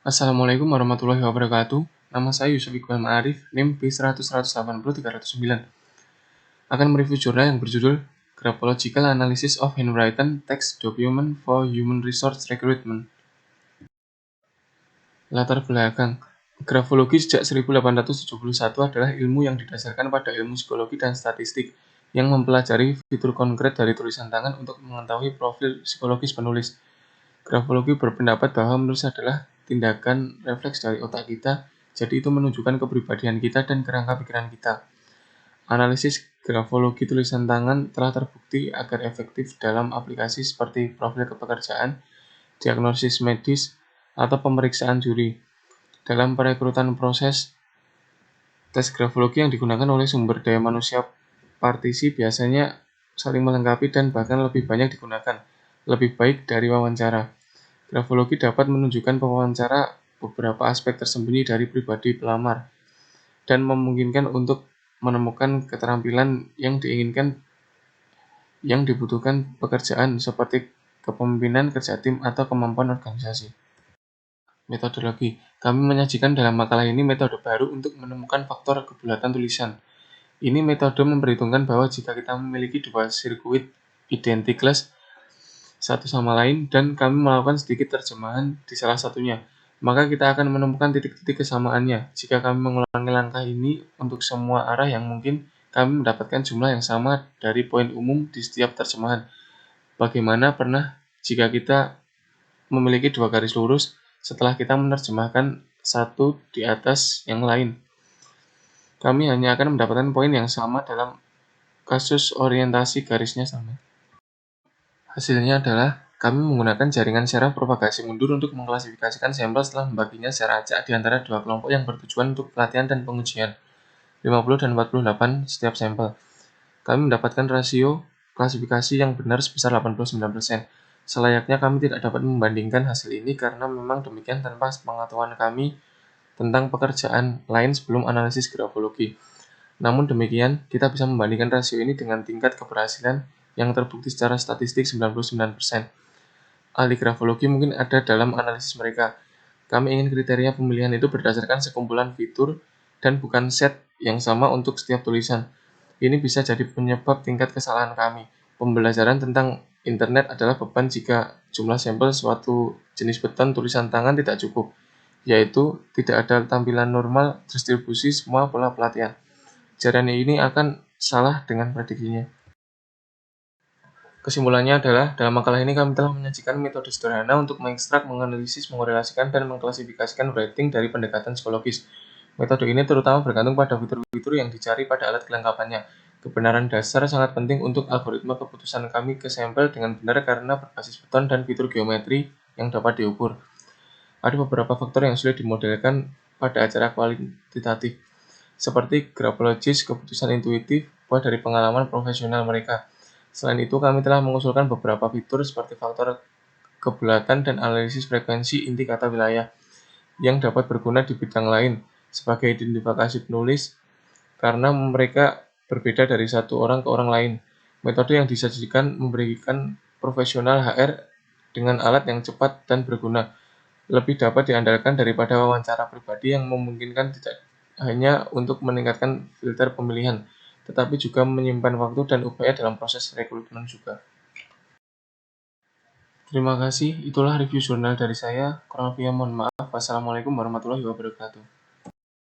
Assalamualaikum warahmatullahi wabarakatuh. Nama saya Yusuf Iqbal Ma'arif, NIM B100180309. Akan mereview jurnal yang berjudul Graphological Analysis of Handwritten Text Document for Human Resource Recruitment. Latar belakang grafologi sejak 1871 adalah ilmu yang didasarkan pada ilmu psikologi dan statistik yang mempelajari fitur konkret dari tulisan tangan untuk mengetahui profil psikologis penulis. Grafologi berpendapat bahwa menulis adalah tindakan refleks dari otak kita, jadi itu menunjukkan kepribadian kita dan kerangka pikiran kita. Analisis grafologi tulisan tangan telah terbukti agar efektif dalam aplikasi seperti profil pekerjaan, diagnosis medis, atau pemeriksaan juri. Dalam perekrutan proses, tes grafologi yang digunakan oleh sumber daya manusia partisi biasanya saling melengkapi dan bahkan lebih banyak digunakan, lebih baik dari wawancara. Grafologi dapat menunjukkan pewawancara beberapa aspek tersembunyi dari pribadi pelamar dan memungkinkan untuk menemukan keterampilan yang diinginkan yang dibutuhkan pekerjaan seperti kepemimpinan, kerja tim, atau kemampuan organisasi. Metodologi. Kami menyajikan dalam makalah ini metode baru untuk menemukan faktor kebulatan tulisan. Ini metode memperhitungkan bahwa jika kita memiliki dua sirkuit identikless satu sama lain dan kami melakukan sedikit terjemahan di salah satunya, maka kita akan menemukan titik-titik kesamaannya. Jika kami mengulangi langkah ini untuk semua arah yang mungkin, kami mendapatkan jumlah yang sama dari poin umum di setiap terjemahan. Bagaimana pernah jika kita memiliki dua garis lurus setelah kita menerjemahkan satu di atas yang lain? Kami hanya akan mendapatkan poin yang sama dalam kasus orientasi garisnya sama. Hasilnya adalah kami menggunakan jaringan syaraf propagasi mundur untuk mengklasifikasikan sampel setelah membaginya secara acak di antara dua kelompok yang bertujuan untuk pelatihan dan pengujian, 50 dan 48 setiap sampel. Kami mendapatkan rasio klasifikasi yang benar sebesar 89%. Selayaknya kami tidak dapat membandingkan hasil ini karena memang demikian tanpa pengetahuan kami tentang pekerjaan lain sebelum analisis grafologi. Namun demikian, kita bisa membandingkan rasio ini dengan tingkat keberhasilan yang terbukti secara statistik 99%. Ahli grafologi mungkin ada dalam analisis mereka. Kami ingin kriteria pemilihan itu berdasarkan sekumpulan fitur dan bukan set yang sama untuk setiap tulisan. Ini bisa jadi penyebab tingkat kesalahan kami. Pembelajaran tentang internet adalah beban jika jumlah sampel suatu jenis beton tulisan tangan tidak cukup, yaitu tidak ada tampilan normal distribusi semua pola pelatihan. Jaringan ini akan salah dengan prediksinya. Kesimpulannya adalah, dalam makalah ini kami telah menyajikan metode sederhana untuk mengekstrak, menganalisis, mengorelasikan, dan mengklasifikasikan writing dari pendekatan psikologis. Metode ini terutama bergantung pada fitur-fitur yang dicari pada alat kelengkapannya. Kebenaran dasar sangat penting untuk algoritma keputusan kami ke sampel dengan benar karena berbasis beton dan fitur geometri yang dapat diukur. Ada beberapa faktor yang sulit dimodelkan pada acara kualitatif, seperti graphologis, keputusan intuitif, buah dari pengalaman profesional mereka. Selain itu, kami telah mengusulkan beberapa fitur seperti faktor kebulatan dan analisis frekuensi inti kata wilayah yang dapat berguna di bidang lain sebagai identifikasi penulis karena mereka berbeda dari satu orang ke orang lain. Metode yang disajikan memberikan profesional HR dengan alat yang cepat dan berguna lebih dapat diandalkan daripada wawancara pribadi yang memungkinkan tidak hanya untuk meningkatkan filter pemilihan, tetapi juga menyimpan waktu dan upaya dalam proses rekrutmen juga. Terima kasih, itulah review jurnal dari saya. Kurang lebihnya mohon maaf. Wassalamualaikum warahmatullahi wabarakatuh.